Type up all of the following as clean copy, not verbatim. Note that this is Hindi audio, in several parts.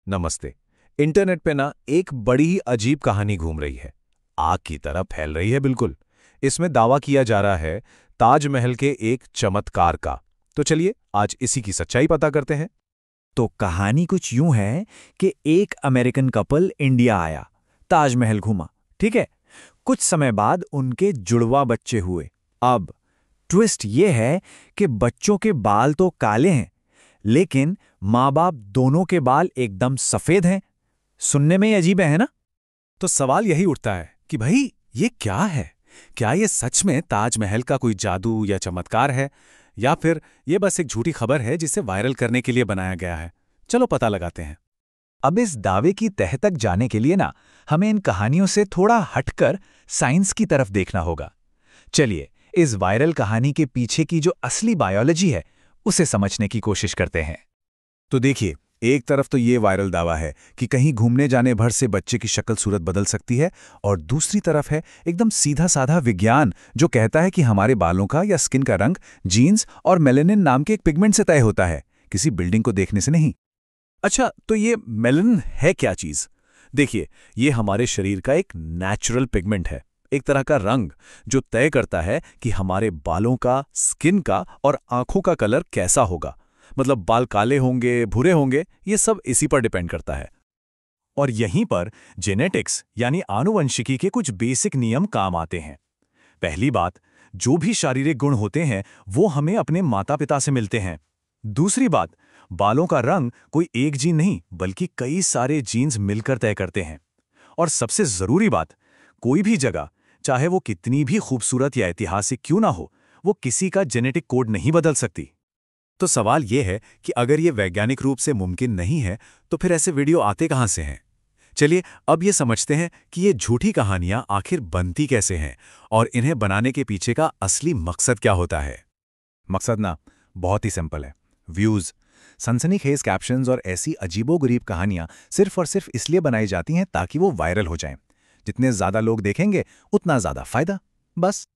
नमस्ते। इंटरनेट पे ना एक बड़ी ही अजीब कहानी घूम रही है। आग की तरह फैल रही है बिल्कुल। इसमें दावा किया जा रहा है ताजमहल के एक चमत्कार का। तो चलिए आज इसी की सच्चाई पता करते हैं। तो कहानी कुछ यूं है कि एक अमेरिकन कपल इंडिया आया, ताजमहल घूमा, ठीक है। कुछ समय बाद उनके जुड़वा बच्चे हुए। अब ट्विस्ट ये है कि बच्चों के बाल तो काले हैं, लेकिन माँ बाप दोनों के बाल एकदम सफेद हैं। सुनने में ही अजीब है ना? तो सवाल यही उठता है कि भाई ये क्या है? क्या ये सच में ताजमहल का कोई जादू या चमत्कार है, या फिर ये बस एक झूठी खबर है जिसे वायरल करने के लिए बनाया गया है? चलो पता लगाते हैं। अब इस दावे की तह तक जाने के लिए ना हमें इन कहानियों से थोड़ा हटकर साइंस की तरफ देखना होगा। चलिए इस वायरल कहानी के पीछे की जो असली बायोलॉजी है उसे समझने की कोशिश करते हैं। तो देखिए, एक तरफ तो ये वायरल दावा है कि कहीं घूमने जाने भर से बच्चे की शक्ल सूरत बदल सकती है, और दूसरी तरफ है एकदम सीधा साधा विज्ञान जो कहता है कि हमारे बालों का या स्किन का रंग जीन्स और मेलेनिन नाम के एक पिगमेंट से तय होता है, किसी बिल्डिंग को देखने से नहीं। अच्छा, तो ये मेलेनिन है क्या चीज? देखिए, ये हमारे शरीर का एक नेचुरल पिगमेंट है, एक तरह का रंग जो तय करता है कि हमारे बालों का, स्किन का और आंखों का कलर कैसा होगा। मतलब बाल काले होंगे, भूरे होंगे, ये सब इसी पर डिपेंड करता है। और यहीं पर जेनेटिक्स यानी आनुवंशिकी के कुछ बेसिक नियम काम आते हैं। पहली बात, जो भी शारीरिक गुण होते हैं वो हमें अपने माता पिता से मिलते हैं। दूसरी बात, बालों का रंग कोई एक जीन नहीं बल्कि कई सारे जीन्स मिलकर तय करते हैं। और सबसे जरूरी बात, कोई भी जगह, चाहे वो कितनी भी खूबसूरत या ऐतिहासिक क्यों ना हो, वो किसी का जेनेटिक कोड नहीं बदल सकती। तो सवाल यह है कि अगर ये वैज्ञानिक रूप से मुमकिन नहीं है, तो फिर ऐसे वीडियो आते कहां से हैं? चलिए अब ये समझते हैं कि ये झूठी कहानियां आखिर बनती कैसे हैं और इन्हें बनाने के पीछे का असली मकसद क्या होता है। मकसद ना बहुत ही सिंपल है, व्यूज। सनसनीखेज कैप्शंस और ऐसी अजीबोगरीब कहानियां सिर्फ और सिर्फ इसलिए बनाई जाती हैं ताकि वो वायरल हो जाएं। जितने ज्यादा लोग देखेंगे उतना ज्यादा फायदा, बस।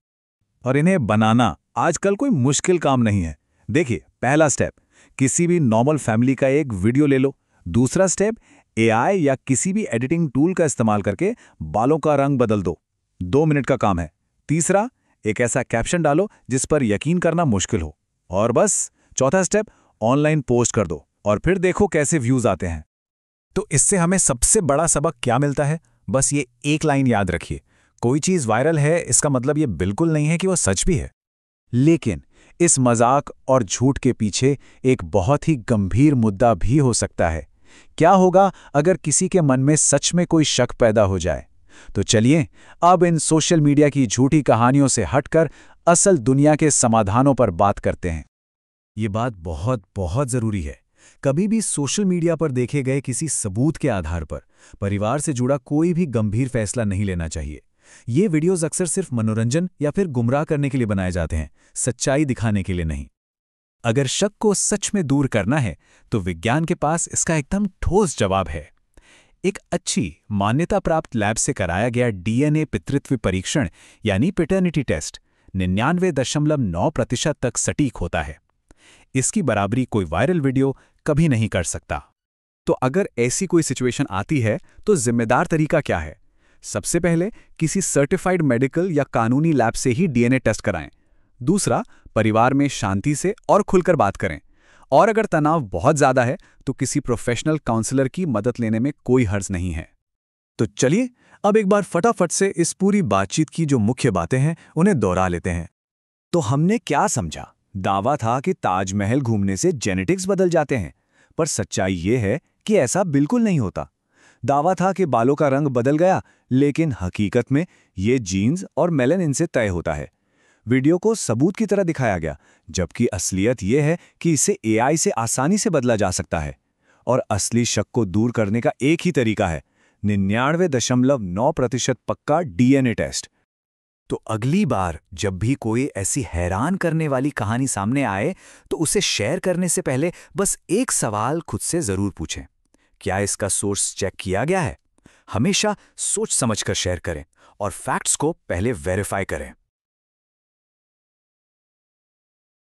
और इन्हें बनाना आजकल कोई मुश्किल काम नहीं है। देखिए, पहला स्टेप, किसी भी नॉर्मल फैमिली का एक वीडियो ले लो। दूसरा स्टेप, एआई या किसी भी एडिटिंग टूल का इस्तेमाल करके बालों का रंग बदल दो, 2 मिनट का काम है। तीसरा, एक ऐसा कैप्शन डालो जिस पर यकीन करना मुश्किल हो। और बस चौथा स्टेप, ऑनलाइन पोस्ट कर दो और फिर देखो कैसे व्यूज आते हैं। तो इससे हमें सबसे बड़ा सबक क्या मिलता है? बस ये एक लाइन याद रखिए, कोई चीज वायरल है इसका मतलब ये बिल्कुल नहीं है कि वो सच भी है। लेकिन इस मजाक और झूठ के पीछे एक बहुत ही गंभीर मुद्दा भी हो सकता है। क्या होगा अगर किसी के मन में सच में कोई शक पैदा हो जाए? तो चलिए अब इन सोशल मीडिया की झूठी कहानियों से हटकर असल दुनिया के समाधानों पर बात करते हैं। ये बात बहुत बहुत जरूरी है। कभी भी सोशल मीडिया पर देखे गए किसी सबूत के आधार पर परिवार से जुड़ा कोई भी गंभीर फैसला नहीं लेना चाहिए। ये वीडियोस अक्सर सिर्फ मनोरंजन या फिर गुमराह करने के लिए बनाए जाते हैं, सच्चाई दिखाने के लिए नहीं। अगर शक को सच में दूर करना है तो विज्ञान के पास इसका एकदम ठोस जवाब है। एक अच्छी मान्यता प्राप्त लैब से कराया गया डीएनए पितृत्व परीक्षण यानी पैटर्निटी टेस्ट 99.9% तक सटीक होता है। इसकी बराबरी कोई वायरल वीडियो कभी नहीं कर सकता। तो अगर ऐसी कोई सिचुएशन आती है तो जिम्मेदार तरीका क्या है? सबसे पहले किसी सर्टिफाइड मेडिकल या कानूनी लैब से ही डीएनए टेस्ट कराएं। दूसरा, परिवार में शांति से और खुलकर बात करें। और अगर तनाव बहुत ज्यादा है तो किसी प्रोफेशनल काउंसलर की मदद लेने में कोई हर्ज नहीं है। तो चलिए अब एक बार फटाफट से इस पूरी बातचीत की जो मुख्य बातें हैं उन्हें दोहरा लेते हैं। तो हमने क्या समझा? दावा था कि ताजमहल घूमने से जेनेटिक्स बदल जाते हैं, पर सच्चाई ये है कि ऐसा बिल्कुल नहीं होता। दावा था कि बालों का रंग बदल गया, लेकिन हकीकत में ये जीन्स और मेलानिन से तय होता है। वीडियो को सबूत की तरह दिखाया गया, जबकि असलियत यह है कि इसे एआई से आसानी से बदला जा सकता है। और असली शक को दूर करने का एक ही तरीका है, 99.9% पक्का डीएनए टेस्ट। तो अगली बार जब भी कोई ऐसी हैरान करने वाली कहानी सामने आए तो उसे शेयर करने से पहले बस एक सवाल खुद से जरूर पूछें, क्या इसका सोर्स चेक किया गया है? हमेशा सोच समझकर शेयर करें और फैक्ट्स को पहले वेरीफाई करें।